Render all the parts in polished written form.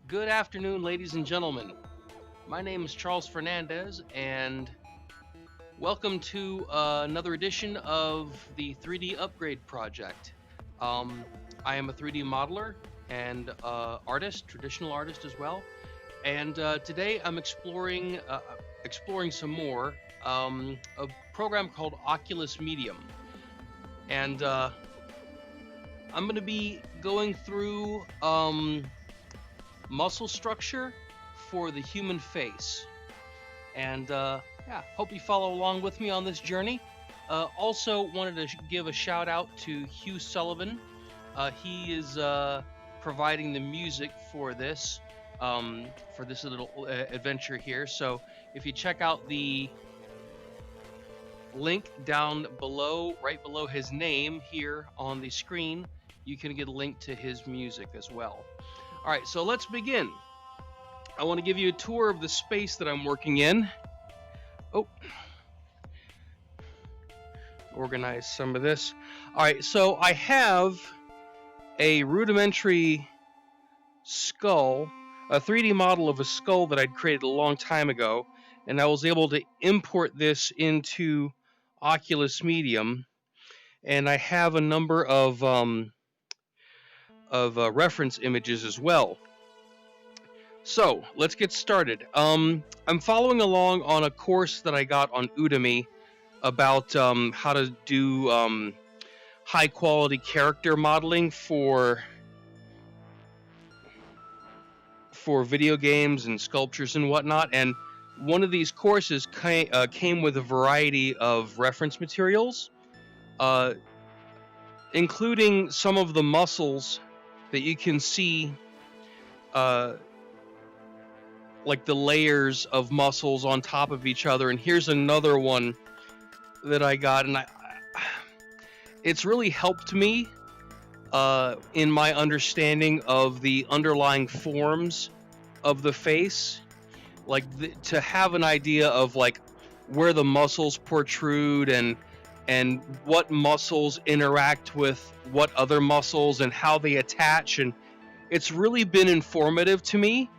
Good afternoon, ladies and gentlemen. My name is Charles Fernandez, and welcome to another edition of the 3D Upgrade Project. Um, I am a 3D modeler and artist, traditional artist as well. And today I'm exploring some more a program called Oculus Medium, and I'm going to be going through muscle structure for the human face. And yeah, hope you follow along with me on this journey. Also wanted to give a shout out to Hugh Sullivan. He is providing the music for this little adventure here. So if you check out the link down below, right below his name here on the screen, you can get a link to his music as well. All right, so let's begin. I want to give you a tour of the space that I'm working in. Oh, organize some of this. All right, so I have a rudimentary skull, a 3D model of a skull that I'd created a long time ago, and I was able to import this into Oculus Medium, and I have a number of reference images as well. So let's get started. I'm following along on a course that I got on Udemy about how to do high quality character modeling for video games and sculptures and whatnot. And one of these courses came with a variety of reference materials, including some of the muscles that you can see, like the layers of muscles on top of each other. And here's another one that I got, and it's really helped me in my understanding of the underlying forms of the face, like to have an idea of like where the muscles protrude and what muscles interact with what other muscles and how they attach. And it's really been informative to me,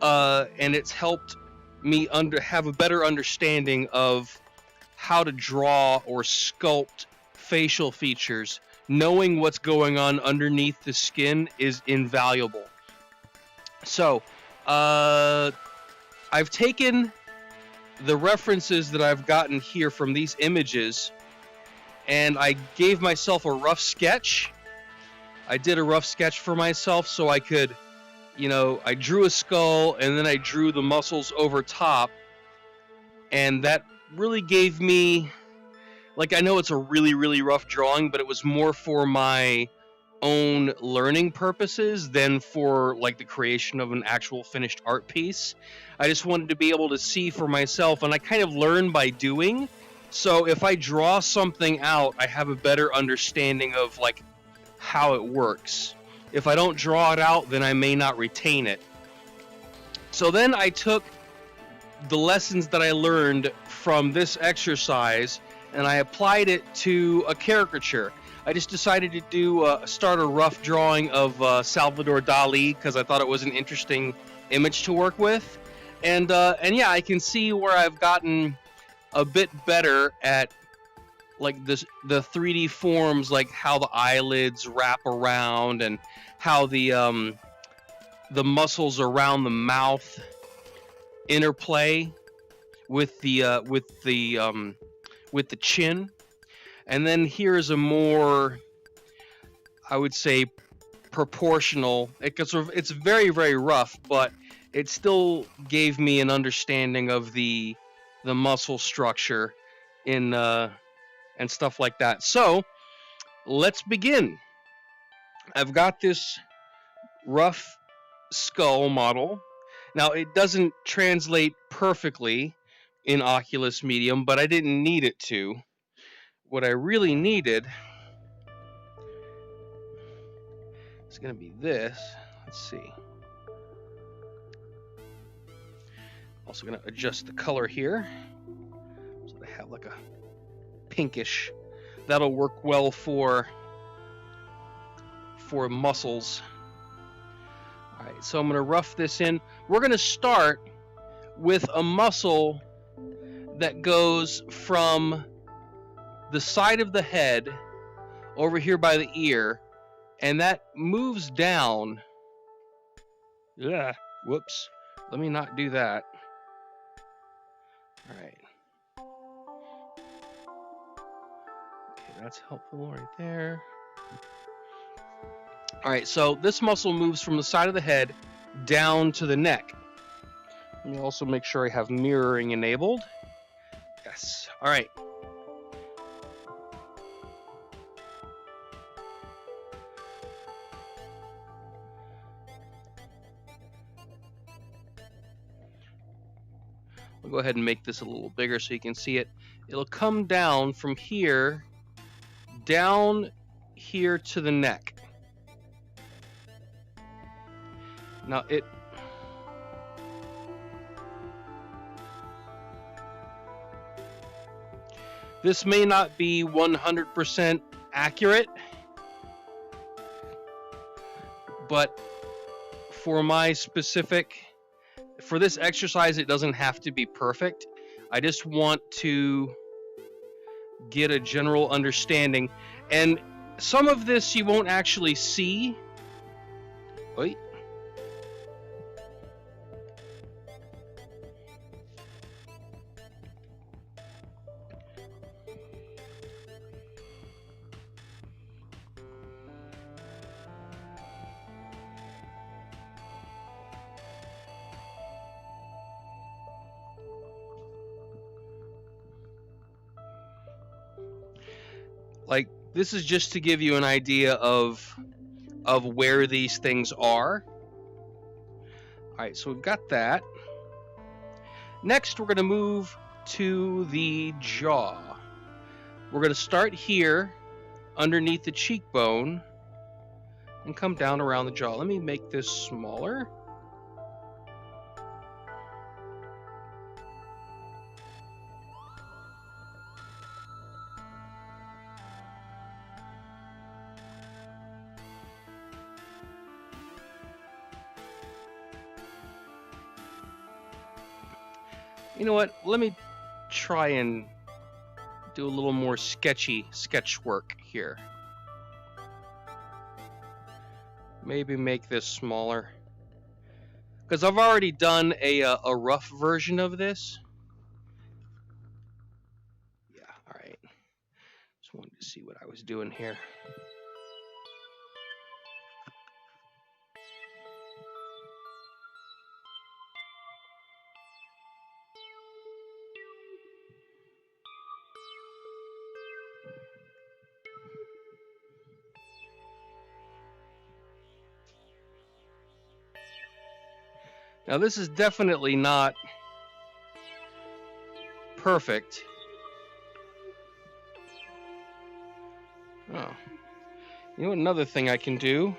and it's helped me have a better understanding of how to draw or sculpt facial features. Knowing what's going on underneath the skin is invaluable. So I've taken the references that I've gotten here from these images, and I gave myself a rough sketch. I did a rough sketch for myself so I could, I drew a skull and then I drew the muscles over top, and that really gave me, I know it's a really, really rough drawing, but it was more for my own learning purposes than for the creation of an actual finished art piece. I just wanted to be able to see for myself, and I kind of learn by doing. So if I draw something out, I have a better understanding of how it works. If I don't draw it out, then I may not retain it. So then I took the lessons that I learned from this exercise and I applied it to a caricature. I just decided to start a rough drawing of Salvador Dali because I thought it was an interesting image to work with. And yeah, I can see where I've gotten a bit better at the 3D forms, like how the eyelids wrap around and how the muscles around the mouth interplay with the chin. And then here's a more, I would say, proportional. It's very, very rough, but it still gave me an understanding of the muscle structure in and stuff like that. So let's begin. I've got this rough skull model. Now it doesn't translate perfectly in Oculus Medium, but I didn't need it to. What I really needed is going to be this. Let's see. Also going to adjust the color here so they have a pinkish. That'll work well for muscles. All right, So I'm going to rough this in. We're going to start with a muscle that goes from the side of the head over here by the ear, and that moves down. Yeah, whoops. Let me not do that. All right. Okay, that's helpful right there. All right, so this muscle moves from the side of the head down to the neck. Let me also make sure I have mirroring enabled. Yes. All right. I'll go ahead and make this a little bigger so you can see it. It'll come down from here, down here to the neck. Now this may not be 100% accurate, but for this exercise, it doesn't have to be perfect. I just want to get a general understanding. And some of this you won't actually see. Wait. Like, this is just to give you an idea of where these things are. All right, so we've got that. Next, we're going to move to the jaw. We're going to start here underneath the cheekbone and come down around the jaw. Let me make this smaller. You know what? Let me try and do a little more sketchy sketch work here. Maybe make this smaller, because I've already done a rough version of this. Yeah, all right. Just wanted to see what I was doing here. Now, this is definitely not perfect. Oh. You know, another thing I can do,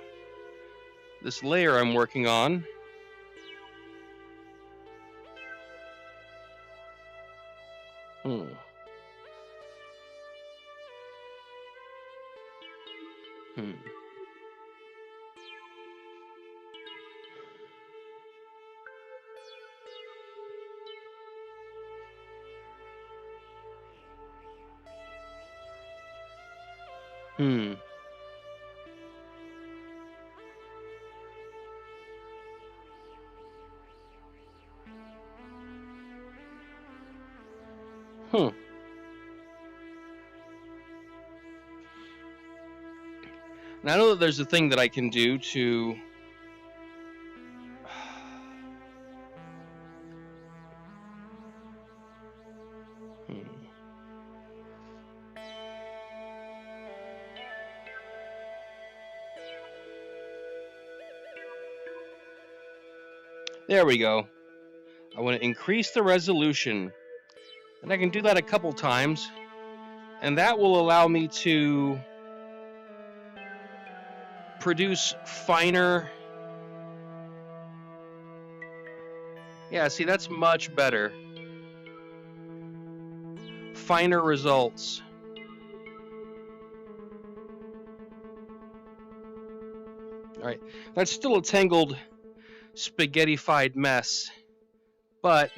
this layer I'm working on, Now, I know that there's a thing that I can do to There we go. I want to increase the resolution, and I can do that a couple times, and that will allow me to produce finer. Yeah, see, that's much better. Finer results. All right, that's still a tangled spaghettified mess, but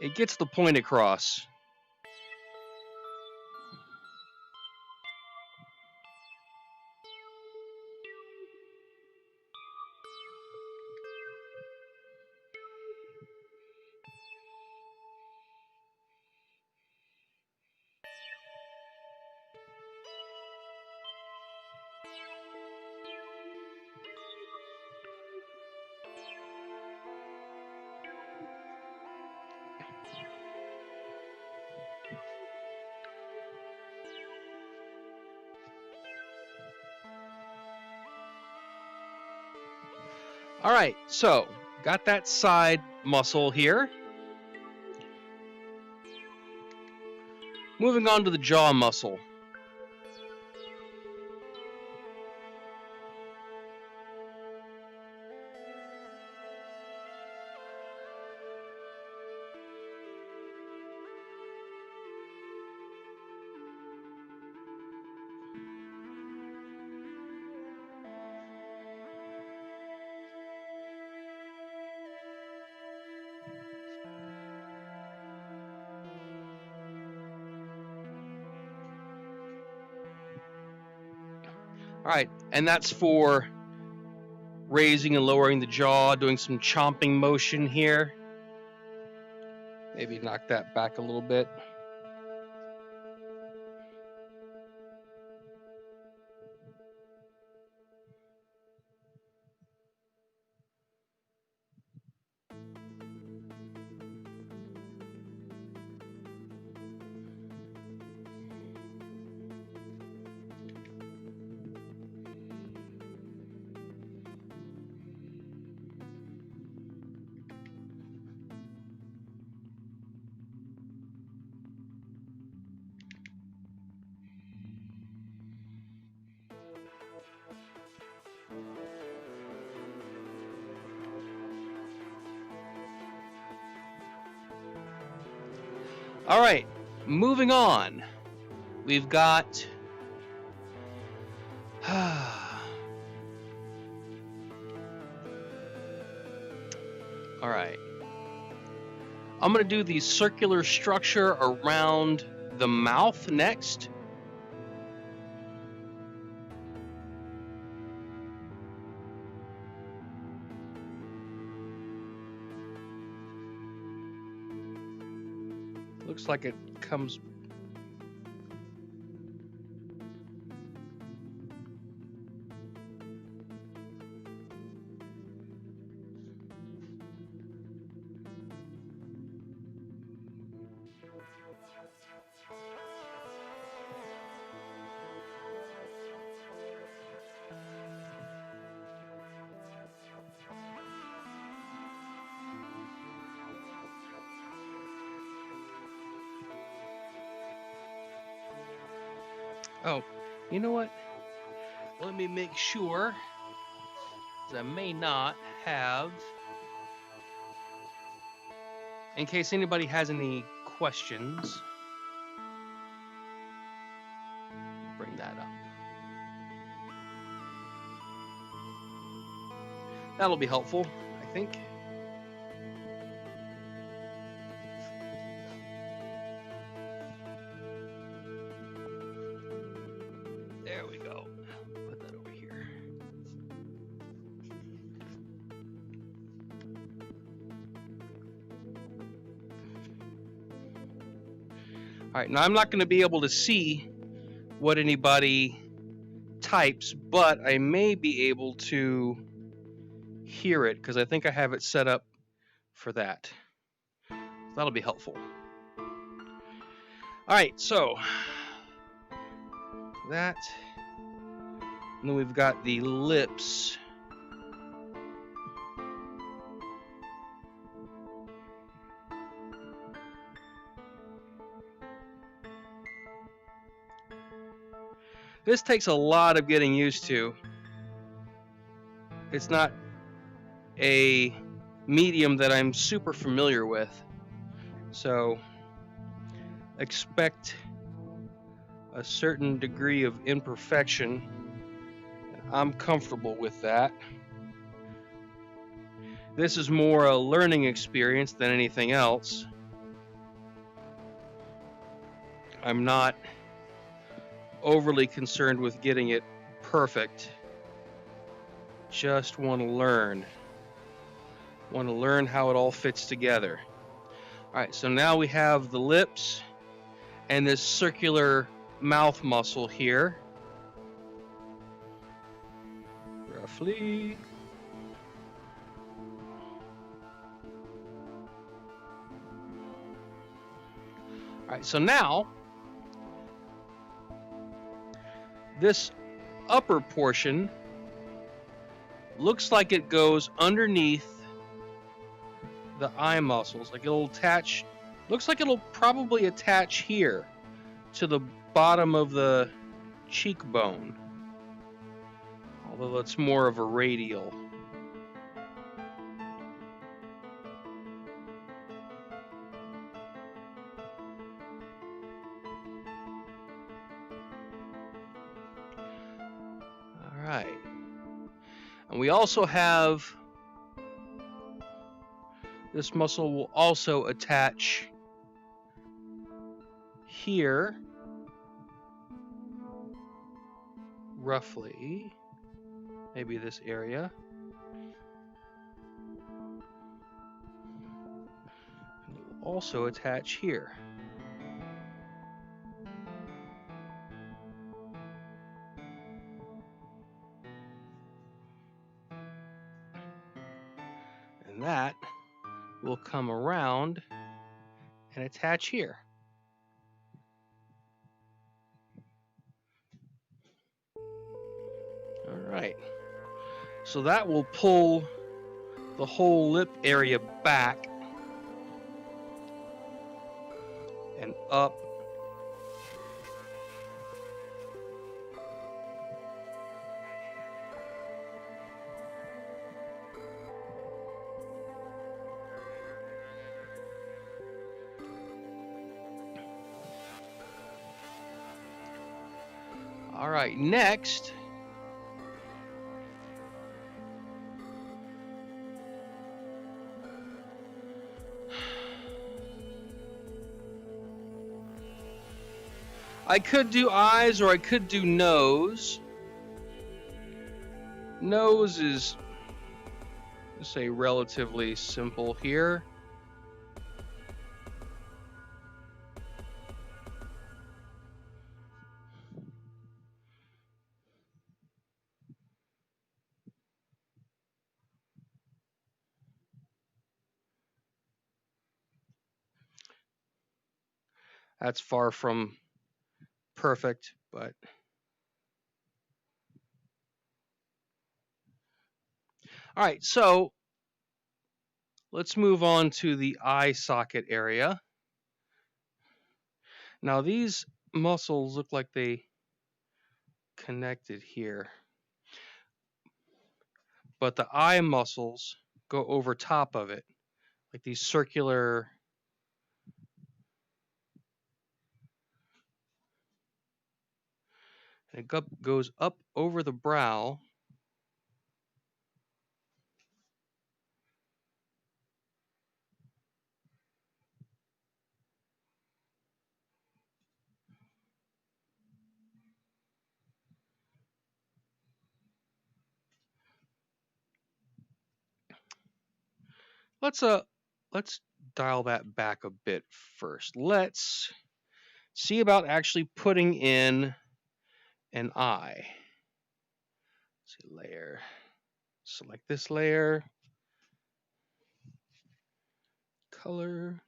it gets the point across. All right, so got that side muscle here. Moving on to the jaw muscle. All right, and that's for raising and lowering the jaw, doing some chomping motion here. Maybe knock that back a little bit. All right, moving on. We've got all right. I'm going to do the circular structure around the mouth next. Looks like it comes. Oh, you know what? Let me make sure, 'cause I may not have. In case anybody has any questions, bring that up. That'll be helpful, I think. There we go. Put that over here. All right, now I'm not going to be able to see what anybody types, but I may be able to hear it because I think I have it set up for that. That'll be helpful. All right, so that, and then we've got the lips. This takes a lot of getting used to. It's not a medium that I'm super familiar with, so expect a certain degree of imperfection. I'm comfortable with that. This is more a learning experience than anything else. I'm not overly concerned with getting it perfect. Just want to learn. Want to learn how it all fits together. All right, so now we have the lips and this circular mouth muscle here. Roughly. All right, so now this upper portion looks like it goes underneath the eye muscles. Like it'll attach, looks like it'll probably attach here to the bottom of the cheekbone. Although it's more of a radial. All right. And we also have, this muscle will also attach here, roughly, maybe this area. And it will also attach here. And that will come around and attach here. All right. So that will pull the whole lip area back and up. All right, next, I could do eyes or I could do nose. Nose is, let's say, relatively simple here. That's far from perfect, but all right, so let's move on to the eye socket area. Now these muscles look like they connected here, but the eye muscles go over top of it, like these circular, and it goes up over the brow. Let's dial that back a bit first. Let's see about actually putting in an eye. Let's see, layer. Select this layer. Color.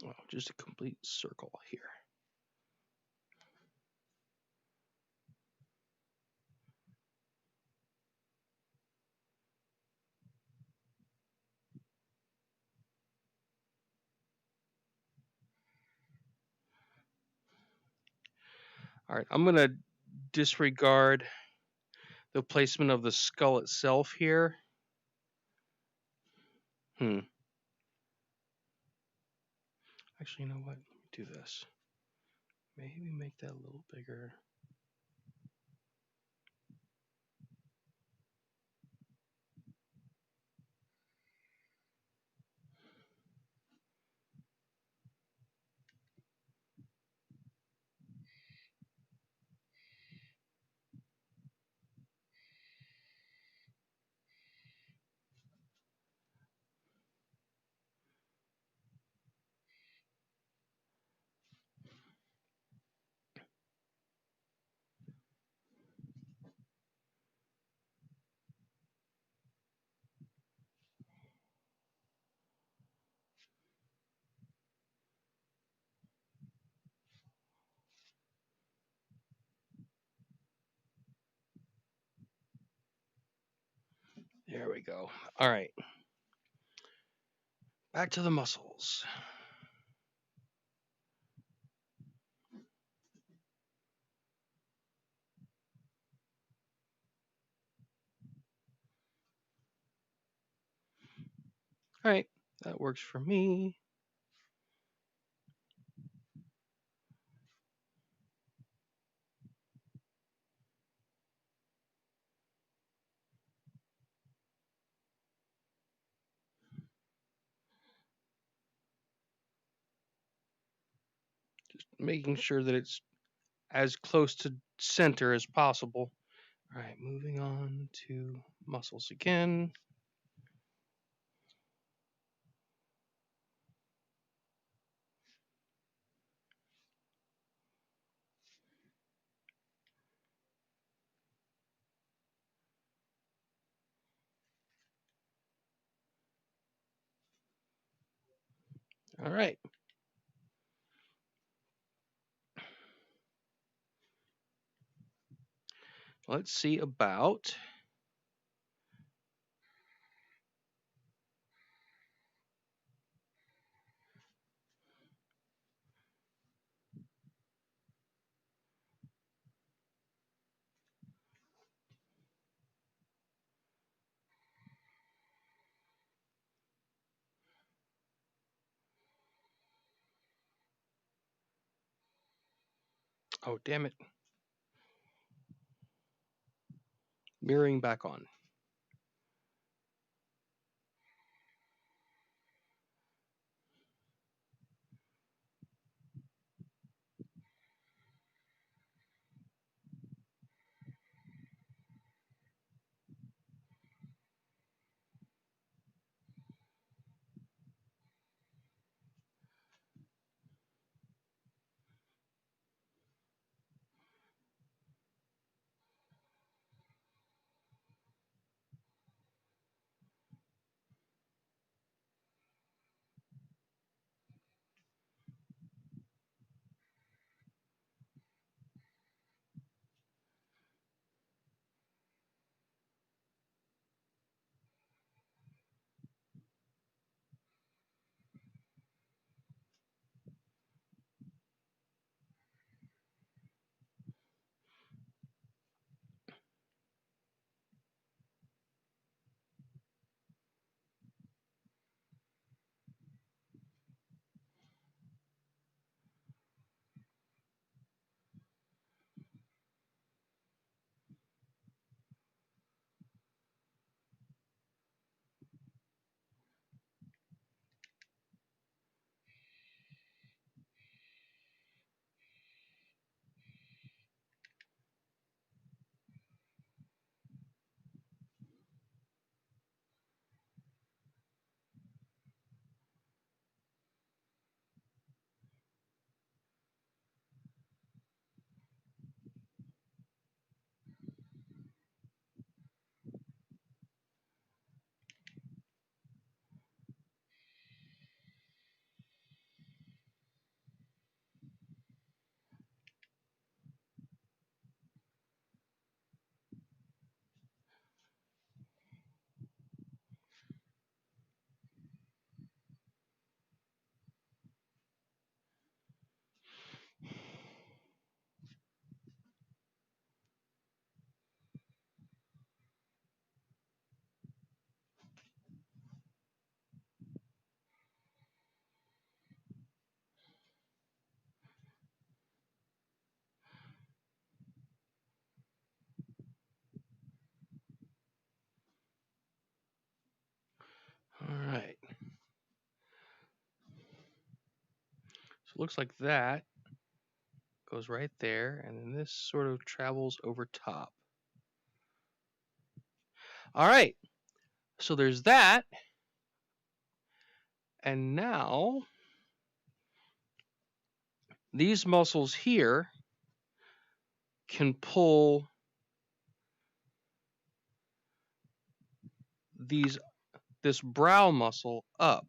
Oh, just a complete circle here. All right, I'm going to disregard the placement of the skull itself here. Actually, you know what? Let me do this. Maybe make that a little bigger. There we go. All right. Back to the muscles. All right. That works for me. Just making sure that it's as close to center as possible. All right, moving on to muscles again. All right. Let's see about oh, damn it. Mirroring back on. it looks like that goes right there, and then this sort of travels over top. All right, so there's that. And now these muscles here can pull this brow muscle up.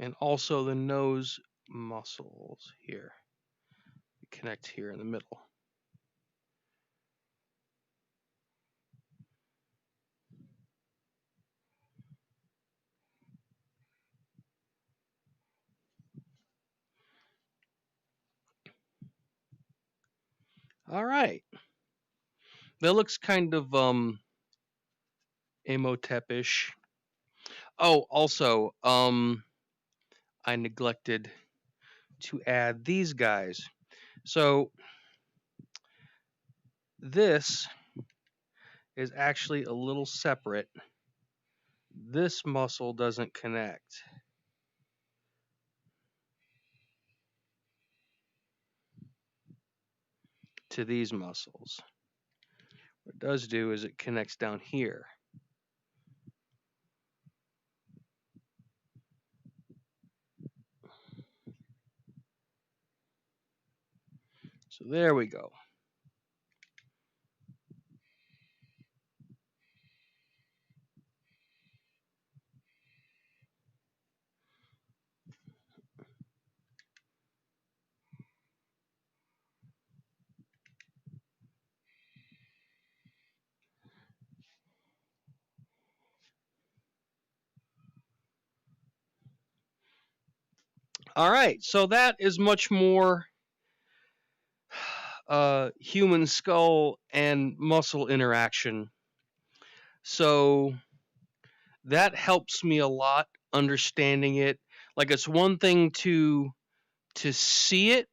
And also the nose muscles here. Connect here in the middle. All right. That looks kind of Imhotep-ish. Oh, also, I neglected to add these guys. So this is actually a little separate. This muscle doesn't connect to these muscles. What it does do is it connects down here. So there we go. All right, so that is much more human skull and muscle interaction. So that helps me a lot understanding it. Like, it's one thing to see it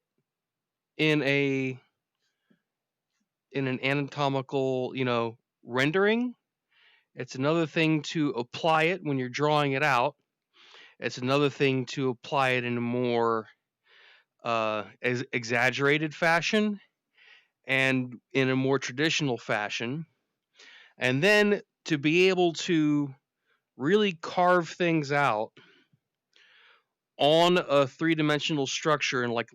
in an anatomical, rendering. It's another thing to apply it when you're drawing it out. It's another thing to apply it in a more exaggerated fashion and in a more traditional fashion. And then to be able to really carve things out on a three-dimensional structure and like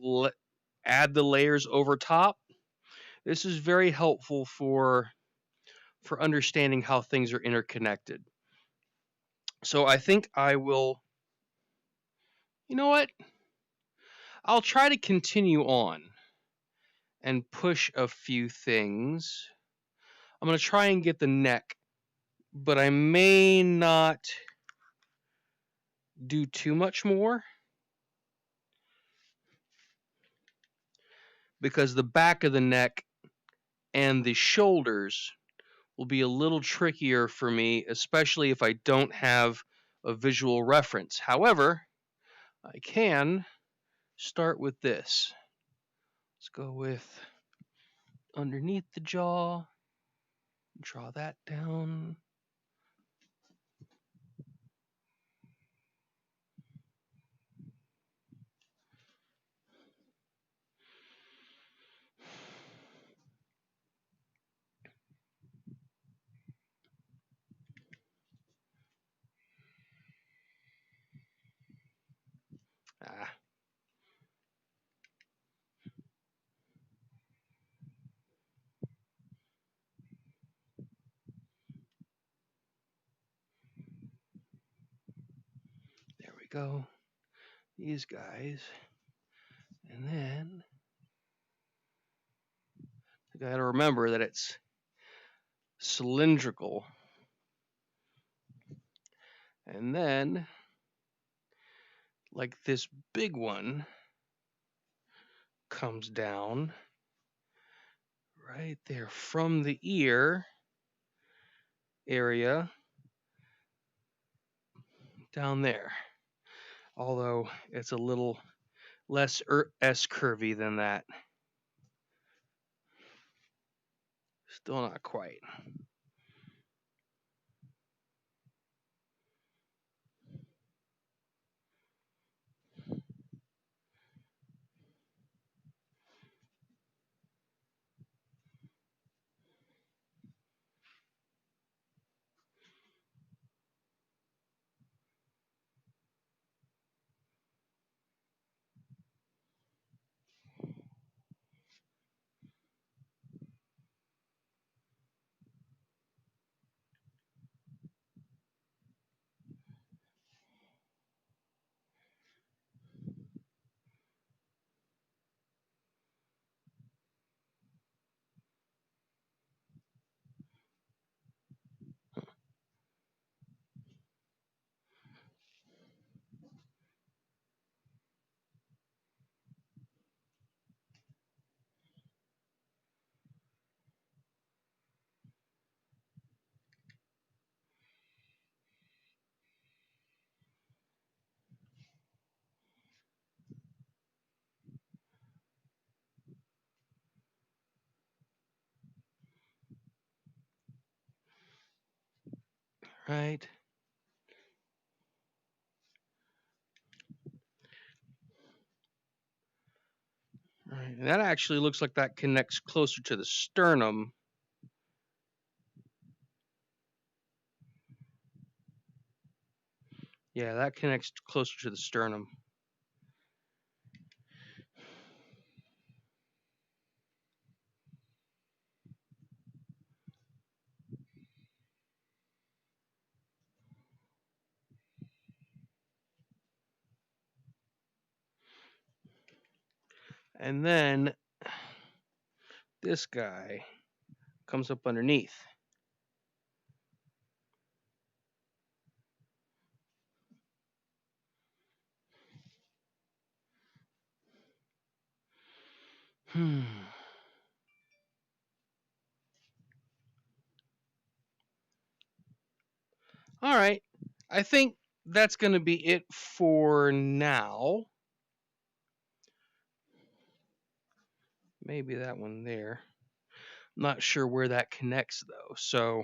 add the layers over top. This is very helpful for understanding how things are interconnected. So I think I will, you know what? I'll try to continue on and push a few things. I'm going to try and get the neck, but I may not do too much more because the back of the neck and the shoulders will be a little trickier for me, especially if I don't have a visual reference. However, I can start with this. Let's go with underneath the jaw, draw that down. Ah. There we go. These guys. And then I gotta remember that it's cylindrical. And then, like this big one comes down right there from the ear area down there. Although it's a little less S curvy than that. Still not quite. Right. Right. And that actually looks like that connects closer to the sternum. Yeah, that connects closer to the sternum. And then this guy comes up underneath. All right. I think that's going to be it for now. Maybe that one there. Not sure where that connects though. So,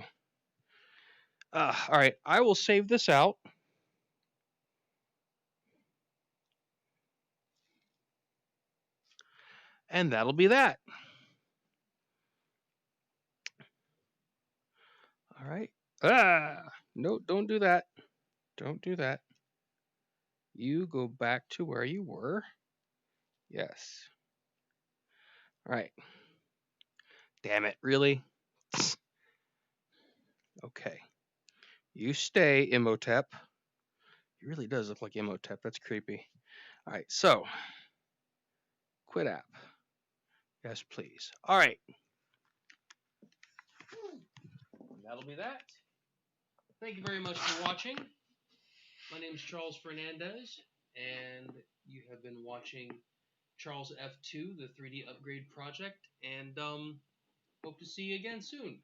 all right. I will save this out. And that'll be that. All right. No, don't do that. Don't do that. You go back to where you were. Yes. All right. Damn it. Really? Okay. You stay, Imhotep. He really does look like Imhotep. That's creepy. All right. So, quit app. Yes, please. All right. That'll be that. Thank you very much for watching. My name is Charles Fernandez, and you have been watching CharlesF2, the 3D upgrade project, and hope to see you again soon.